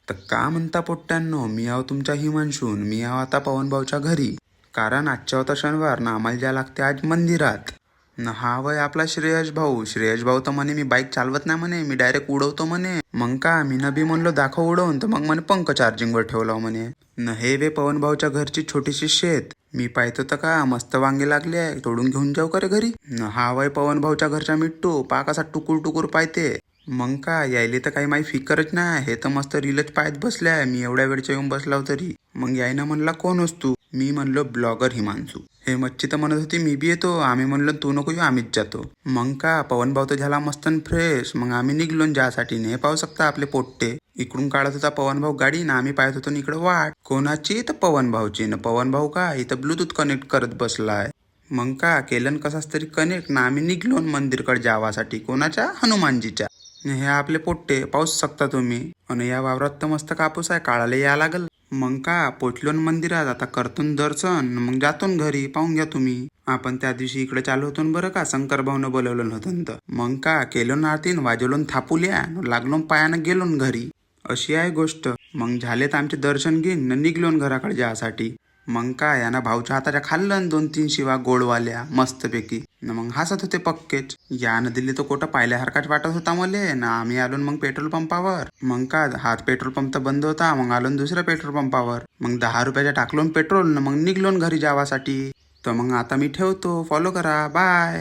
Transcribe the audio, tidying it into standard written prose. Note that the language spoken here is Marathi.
तर का म्हणता पोट्ट्यांनो, मी आहो तुमच्या हिमांशून. मी आहो आता पवनभाऊच्या घरी. कारण आजच्या होता शनिवार ना, आम्हाला जा लागते आज मंदिरात. न हा वय आपला श्रेयश भाऊ. श्रेयश भाऊ तर म्हणे मी बाईक चालवत नाही म्हणे, मी डायरेक्ट उडवतो म्हणे. मग का मी नबी म्हणलो दाखव उडवून, तर मग म्हणे पंख चार्जिंगवर ठेवला म्हणे. न हे वे पवनभाऊच्या घरची छोटीशी शेत. मी पाहतो तर का मस्त वांगे लागले आहे, तोडून घेऊन जाऊ का रे घरी. न हा वय पवनभाऊच्या घरच्या मिट्टू पा कसा टुकूर टुकूर पाहते. मग का यायले तर काही माही फिकरच नाही, हे तर मस्त रीलच पाहत बसल्या. मी एवढ्या वेळच्या येऊन बसलाव तरी. मग यायनं म्हणला कोण असतो. मी म्हणलो ब्लॉगर हिमांशू. हे मच्छी तर म्हणत होती मी बी येतो. आम्ही म्हणलो तू नको येऊ, आम्हीच जातो. मग का पवनभाऊ तर झाला मस्त फ्रेश. मग आम्ही निघलो ज्यासाठी ने पाहू शकता आपले पोट्टे. इकडून काढत होता पवनभाऊ गाडी ना, आम्ही पाहत होतो इकडे वाट कोणाची, तर पवनभाऊची. न पवनभाऊ का इथं ब्लूटूथ कनेक्ट करत बसलाय. मग का केलन कसाच तरी कनेक्ट ना, आम्ही निघलो मंदिरकडे जावासाठी. कोणाच्या, हनुमानजीच्या. हे आपले पोट्टे पाहूच शकता तुम्ही. आणि या वावरात तर मस्त कापूस आहे, काढायला या लागल. मग का पोचलो मंदिरात, आता करतून दर्शन, मग जातो घरी. पाहून घ्या तुम्ही. आपण त्या दिवशी इकडे चालू होतो बरं का, शंकर भाऊनं बोलवलं होतं तर. मग का केलो ना आरतीन, वाजवलो थापूल्या, लागलो पायानं गेलो घरी. अशी आहे गोष्ट. मग झालेत आमचे दर्शन घेऊन निघलो घराकडे जासाठी. मग काय यानं भाऊच्या हाताच्या खाल्लं 2-3 शिवा गोडवाल्या मस्तपैकी. न मग हसत होते पक्केच. यानं दिल्ली तो कोटा पाहिल्यासारखाच वाटत होता मले ना. आम्ही आलो मग पेट्रोल पंपावर. मग का हा पेट्रोल पंप तर बंद होता. मग आलो दुसऱ्या पेट्रोल पंपावर. मग 10 रुपयाच्या टाकलो पेट्रोल. मग निघलो घरी जावासाठी. तर मग आता मी ठेवतो, फॉलो करा, बाय.